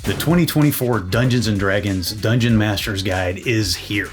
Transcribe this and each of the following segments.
The 2024 Dungeons & Dragons Dungeon Master's Guide is here.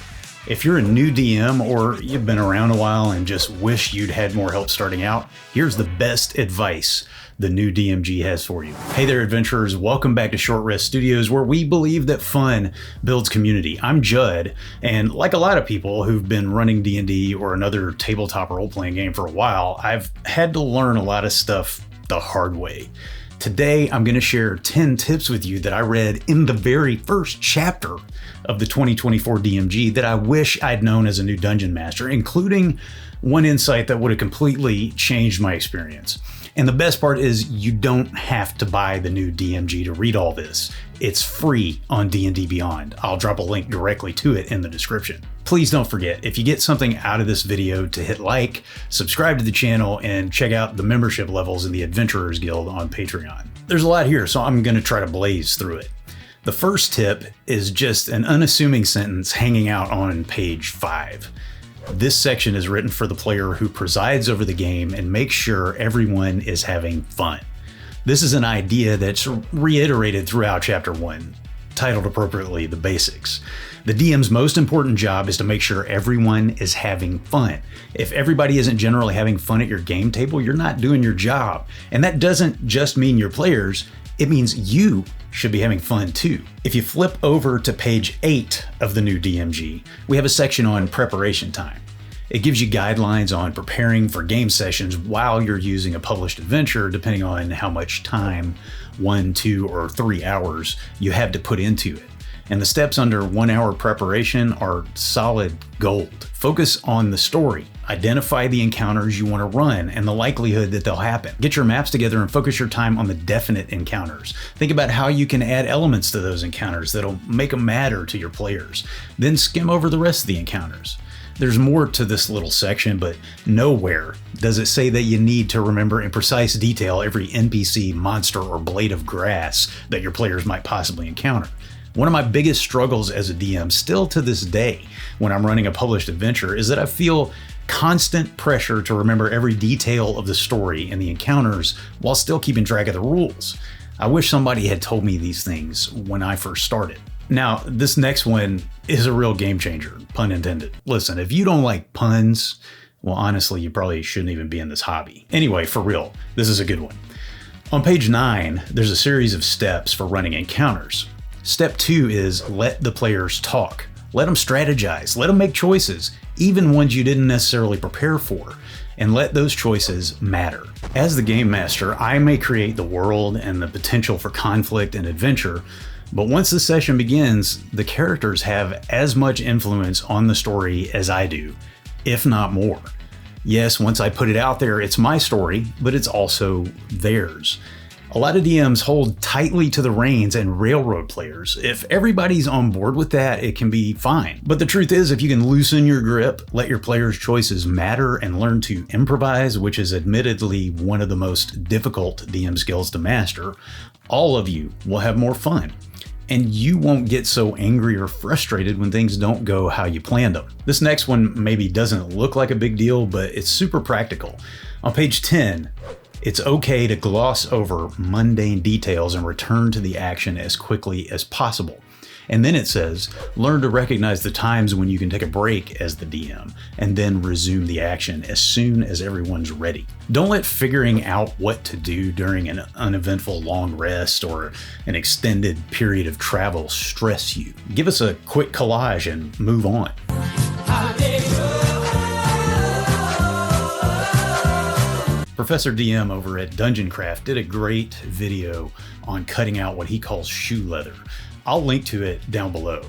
If you're a new DM or you've been around a while and just wish you'd had more help starting out, here's the best advice the new DMG has for you. Hey there, adventurers. Welcome back to Short Rest Studios, where we believe that fun builds community. I'm Judd, and like a lot of people who've been running D&D or another tabletop role-playing game for a while, I've had to learn a lot of stuff the hard way. Today, I'm going to share 10 tips with you that I read in the very first chapter of the 2024 DMG that I wish I'd known as a new Dungeon Master, including one insight that would have completely changed my experience. And the best part is you don't have to buy the new DMG to read all this. It's free on D&D Beyond. I'll drop a link directly to it in the description. Please don't forget, if you get something out of this video, to hit like, subscribe to the channel, and check out the membership levels in the Adventurers Guild on Patreon. There's a lot here, so I'm going to try to blaze through it. The first tip is just an unassuming sentence hanging out on page 5. This section is written for the player who presides over the game and makes sure everyone is having fun. This is an idea that's reiterated throughout Chapter 1, titled appropriately The Basics. The DM's most important job is to make sure everyone is having fun. If everybody isn't generally having fun at your game table, you're not doing your job. And that doesn't just mean your players, it means you should be having fun too. If you flip over to page 8 of the new DMG, we have a section on preparation time. It gives you guidelines on preparing for game sessions while you're using a published adventure, depending on how much time, 1, 2, or 3 hours you have to put into it. And the steps under 1 hour preparation are solid gold. Focus on the story. Identify the encounters you want to run and the likelihood that they'll happen. Get your maps together and focus your time on the definite encounters. Think about how you can add elements to those encounters that'll make them matter to your players. Then skim over the rest of the encounters. There's more to this little section, but nowhere does it say that you need to remember in precise detail every NPC, monster, or blade of grass that your players might possibly encounter. One of my biggest struggles as a DM, still to this day, when I'm running a published adventure, is that I feel constant pressure to remember every detail of the story and the encounters while still keeping track of the rules. I wish somebody had told me these things when I first started. Now, this next one is a real game changer, pun intended. Listen, if you don't like puns, well, honestly, you probably shouldn't even be in this hobby. Anyway, for real, this is a good one. On page 9, there's a series of steps for running encounters. Step 2 is let the players talk. Let them strategize, let them make choices, even ones you didn't necessarily prepare for, and let those choices matter. As the game master, I may create the world and the potential for conflict and adventure, but once the session begins, the characters have as much influence on the story as I do, if not more. Yes, once I put it out there, it's my story, but it's also theirs. A lot of DMs hold tightly to the reins and railroad players. If everybody's on board with that, it can be fine. But the truth is, if you can loosen your grip, let your players' choices matter, and learn to improvise, which is admittedly one of the most difficult DM skills to master, all of you will have more fun. And you won't get so angry or frustrated when things don't go how you planned them. This next one maybe doesn't look like a big deal, but it's super practical. On page 10, it's okay to gloss over mundane details and return to the action as quickly as possible. And then it says, learn to recognize the times when you can take a break as the DM, and then resume the action as soon as everyone's ready. Don't let figuring out what to do during an uneventful long rest or an extended period of travel stress you. Give us a quick collage and move on. Professor DM over at Dungeon Craft did a great video on cutting out what he calls shoe leather. I'll link to it down below.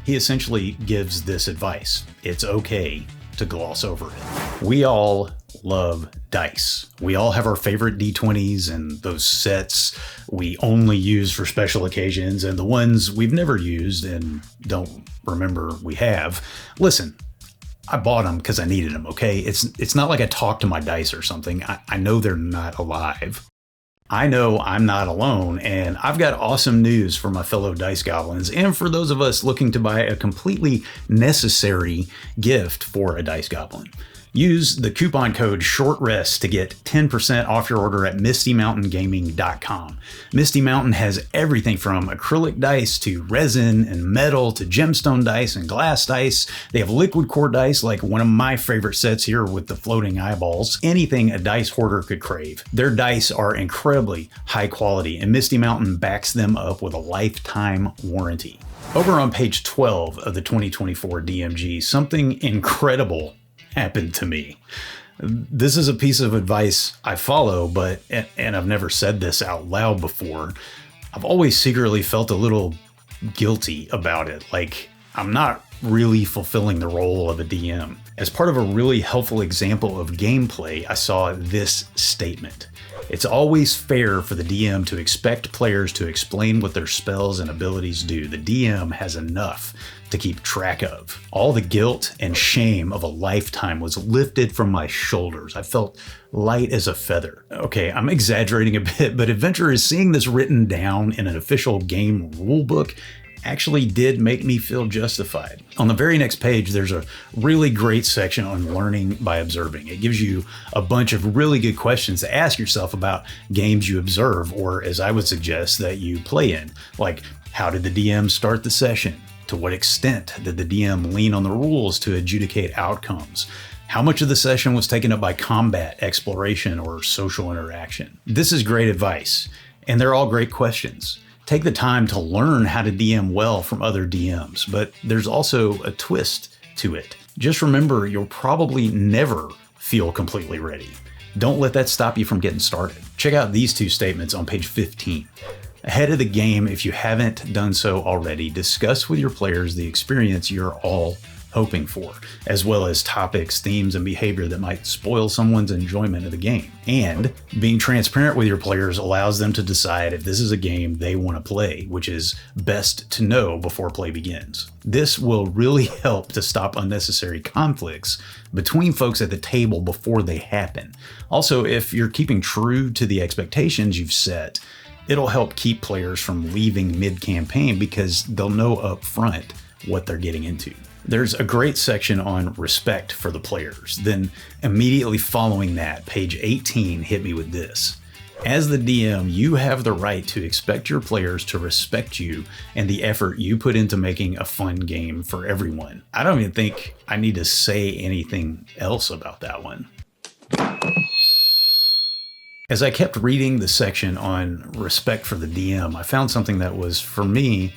He essentially gives this advice. It's okay to gloss over it. We all love dice. We all have our favorite D20s and those sets we only use for special occasions and the ones we've never used and don't remember we have. Listen, I bought them because I needed them, okay? It's not like I talked to my dice or something. I know they're not alive. I know I'm not alone, and I've got awesome news for my fellow dice goblins and for those of us looking to buy a completely necessary gift for a dice goblin. Use the coupon code SHORTREST to get 10% off your order at MistyMountainGaming.com. Misty Mountain has everything from acrylic dice to resin and metal to gemstone dice and glass dice. They have liquid core dice, like one of my favorite sets here with the floating eyeballs. Anything a dice hoarder could crave. Their dice are incredibly high quality, and Misty Mountain backs them up with a lifetime warranty. Over on page 12 of the 2024 DMG, something incredible happened to me. This is a piece of advice I follow, and I've never said this out loud before. I've always secretly felt a little guilty about it, like I'm not really fulfilling the role of a DM. As part of a really helpful example of gameplay, I saw this statement. It's always fair for the DM to expect players to explain what their spells and abilities do. The DM has enough to keep track of. All the guilt and shame of a lifetime was lifted from my shoulders. I felt light as a feather. Okay, I'm exaggerating a bit, but adventurers seeing this written down in an official game rulebook actually did make me feel justified. On the very next page, there's a really great section on learning by observing. It gives you a bunch of really good questions to ask yourself about games you observe, or as I would suggest, that you play in. Like, how did the DM start the session? To what extent did the DM lean on the rules to adjudicate outcomes? How much of the session was taken up by combat, exploration, or social interaction? This is great advice, and they're all great questions. Take the time to learn how to DM well from other DMs, but there's also a twist to it. Just remember, you'll probably never feel completely ready. Don't let that stop you from getting started. Check out these two statements on page 15. Ahead of the game, if you haven't done so already, discuss with your players the experience you're all hoping for, as well as topics, themes, and behavior that might spoil someone's enjoyment of the game. And being transparent with your players allows them to decide if this is a game they want to play, which is best to know before play begins. This will really help to stop unnecessary conflicts between folks at the table before they happen. Also, if you're keeping true to the expectations you've set, it'll help keep players from leaving mid-campaign because they'll know up front what they're getting into. There's a great section on respect for the players. Then immediately following that, page 18 hit me with this. As the DM, you have the right to expect your players to respect you and the effort you put into making a fun game for everyone. I don't even think I need to say anything else about that one. As I kept reading the section on respect for the DM, I found something that was, for me,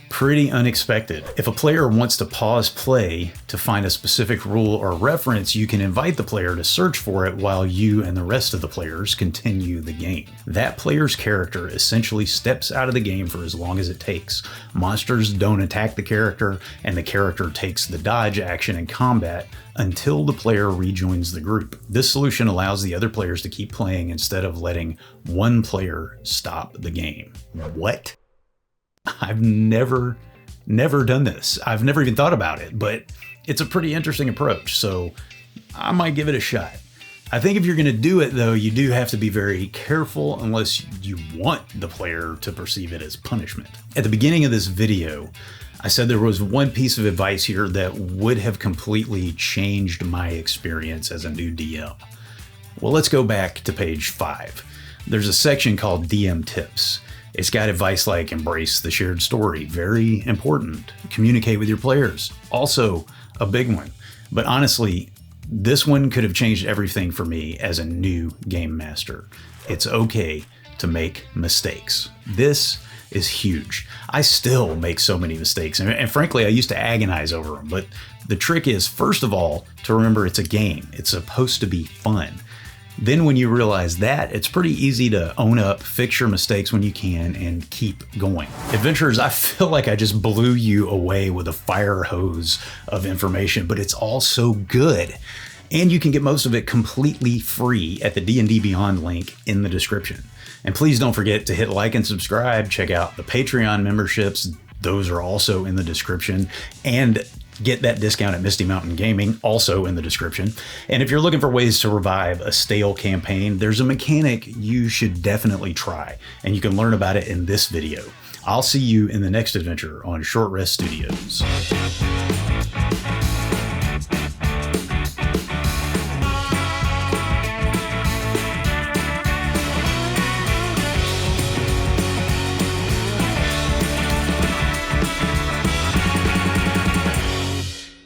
pretty unexpected. If a player wants to pause play to find a specific rule or reference, you can invite the player to search for it while you and the rest of the players continue the game. That player's character essentially steps out of the game for as long as it takes. Monsters don't attack the character, and the character takes the dodge action in combat until the player rejoins the group. This solution allows the other players to keep playing instead of letting one player stop the game. What? I've never done this. I've never even thought about it, but it's a pretty interesting approach, so I might give it a shot. I think if you're going to do it, though, you do have to be very careful unless you want the player to perceive it as punishment. At the beginning of this video, I said there was one piece of advice here that would have completely changed my experience as a new DM. Well, let's go back to page 5. There's a section called DM Tips. It's got advice like embrace the shared story, very important. Communicate with your players, also a big one. But honestly, this one could have changed everything for me as a new game master. It's okay to make mistakes. This is huge. I still make so many mistakes, and frankly, I used to agonize over them. But the trick is, first of all, to remember it's a game. It's supposed to be fun. Then when you realize that, it's pretty easy to own up, fix your mistakes when you can, and keep going. Adventurers, I feel like I just blew you away with a fire hose of information, but it's all so good. And you can get most of it completely free at the D&D Beyond link in the description. And please don't forget to hit like and subscribe. Check out the Patreon memberships. Those are also in the description. And get that discount at Misty Mountain Gaming, also in the description. And if you're looking for ways to revive a stale campaign, there's a mechanic you should definitely try, and you can learn about it in this video. I'll see you in the next adventure on Short Rest Studios.